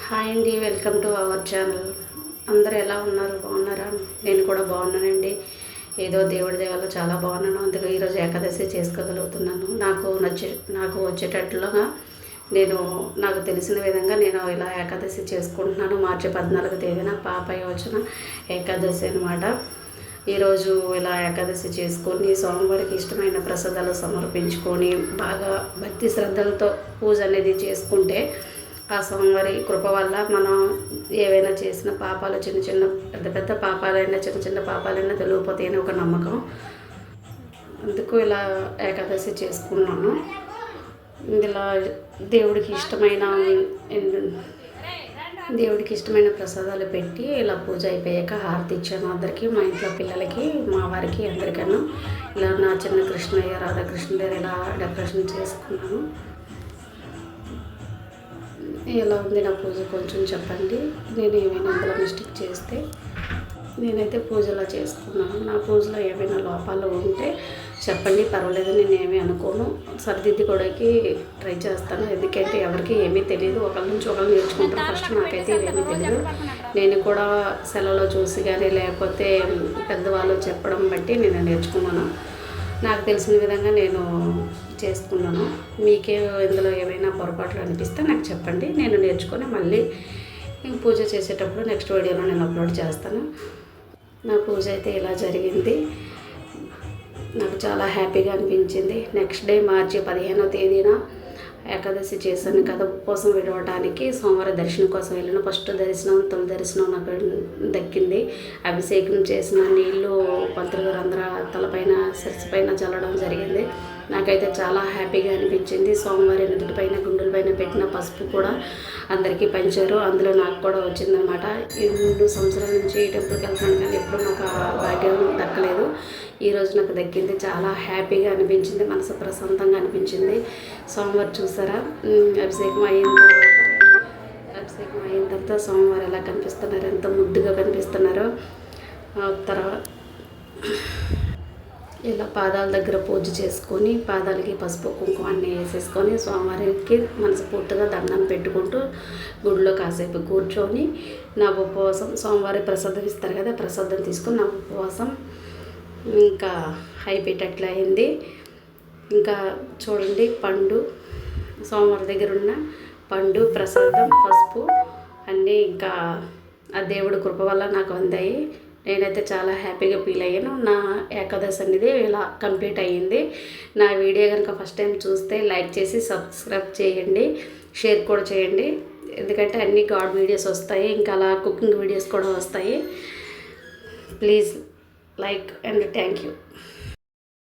Hi అండి, welcome to our channel. అందరూ ఎలా ఉన్నారు? బాగున్నారా? నేను కూడా బాగున్నానండి. ఏదో దేవుడి దయవల్ల చాలా బాగున్నాను. అందుకే ఈరోజు ఏకాదశి చేసుకోగలుగుతున్నాను. నాకు వచ్చేటట్లుగా నాకు తెలిసిన విధంగా నేను ఇలా ఏకాదశి చేసుకుంటున్నాను. మార్చి 14వ తేదీన పాప యోచన ఏకాదశి అనమాట. ఈరోజు ఇలా ఏకాదశి చేసుకొని స్వామివారికి ఇష్టమైన ప్రసాదాలు సమర్పించుకొని బాగా భక్తి శ్రద్ధలతో పూజ అనేది చేసుకుంటే ఆ స్వామివారి కృప వల్ల మనం ఏవైనా చేసిన పాపాలు చిన్న చిన్న పెద్ద పెద్ద పాపాలైనా చిన్న చిన్న పాపాలైనా తొలగిపోతాయని ఒక నమ్మకం. అందుకు ఇలా ఏకాదశి చేసుకున్నాను. ఇలా దేవుడికి ఇష్టమైన ప్రసాదాలు పెట్టి ఇలా పూజ అయిపోయాక హారతి ఇచ్చాను అందరికీ, మా ఇంట్లో పిల్లలకి, మా వారికి, అందరికన్నా. ఇలా నా చిన్న కృష్ణయ్య రాధాకృష్ణ గారు ఇలా డెకరేషన్ చేసుకున్నాను. ఎలా ఉంది నా పూజ కొంచెం చెప్పండి. నేను ఏమైనా అందులో మిస్టేక్ చేస్తే నేనైతే పూజలా చేసుకున్నాను. నా పూజలో ఏమైనా లోపాలు ఉంటే చెప్పండి, పర్వాలేదు, నేను ఏమీ అనుకోను. సరిదిద్దుకోవడానికి ట్రై చేస్తాను. ఎందుకంటే ఎవరికి ఏమీ తెలియదు, ఒకరి నుంచి ఒకరు నేర్చుకుంటారు. ఫస్ట్ నాకైతే ఇవేమీ తెలియదు. నేను కూడా సెలలో చూసి కానీ లేకపోతే పెద్దవాళ్ళు చెప్పడం బట్టి నేను నేర్చుకున్నాను. నాకు తెలిసిన విధంగా నేను చేసుకున్నాను. మీకే ఇందులో ఏమైనా పొరపాట్లు అనిపిస్తే నాకు చెప్పండి. నేను నేర్చుకొని మళ్ళీ పూజ చేసేటప్పుడు నెక్స్ట్ వీడియోలో నేను అప్లోడ్ చేస్తాను. నా పూజ అయితే ఇలా జరిగింది. నాకు చాలా హ్యాపీగా అనిపించింది. నెక్స్ట్ డే మార్చి 15వ తేదీన ఏకాదశి చేశాను కదా, ఉపవాసం విడవడానికి సోమవారం దర్శనం కోసం వెళ్ళాను. ఫస్ట్ దర్శనం, తొలి దర్శనం నాకు దక్కింది. అభిషేకం చేసిన నీళ్ళు పంతులు గారు అందరూ తలపైన శిరస్సుపైన చల్లడం జరిగింది. నాకైతే చాలా హ్యాపీగా అనిపించింది. సోమవారి నుదుటిపైన గుండెలపైన పెట్టిన పసుపు కూడా అందరికీ పంచారు. అందులో నాకు కూడా వచ్చిందనమాట. ఈ 3 సంవత్సరాల నుంచి ఈ టెంపుల్కి వెళ్తాను కానీ ఎప్పుడూ నాకు ఆ భాగ్యం దక్కలేదు. ఈరోజు నాకు దక్కింది. చాలా హ్యాపీగా అనిపించింది, మనసు ప్రశాంతంగా అనిపించింది. సోమవారం చూసారా, అభిషేకం అయిన తర్వాత సోమవారం ఎలా కనిపిస్తున్నారు, ఎంత ముద్దుగా కనిపిస్తున్నారో. తర్వాత ఇలా పాదాల దగ్గర పూజ చేసుకొని పాదాలకి పసుపు కుంకుమ అన్నీ వేసేసుకొని స్వామివారికి మనస్ఫూర్తిగా దండం పెట్టుకుంటూ గుడిలో కాసేపు కూర్చొని నా ఉపవాసం, సోమవారం ప్రసాదం ఇస్తారు కదా, ప్రసాదం తీసుకొని నా ఉపవాసం ఇంకా అయిపోయేటట్లు అయింది. ఇంకా చూడండి, పండు సోమవారం దగ్గర ఉన్న పండు, ప్రసాదం, పసుపు అన్నీ ఇంకా ఆ దేవుడి కృప వల్ల నాకు అందాయి. నేనైతే చాలా హ్యాపీగా ఫీల్ అయ్యాను. నా ఏకాదశి అనేది ఇలా కంప్లీట్ అయ్యింది. నా వీడియో కనుక ఫస్ట్ టైం చూస్తే లైక్ చేసి సబ్స్క్రైబ్ చేయండి, షేర్ కూడా చేయండి. ఎందుకంటే అన్ని గాడ్ వీడియోస్ వస్తాయి, ఇంకా అలా కుకింగ్ వీడియోస్ కూడా వస్తాయి. Please like and thank you.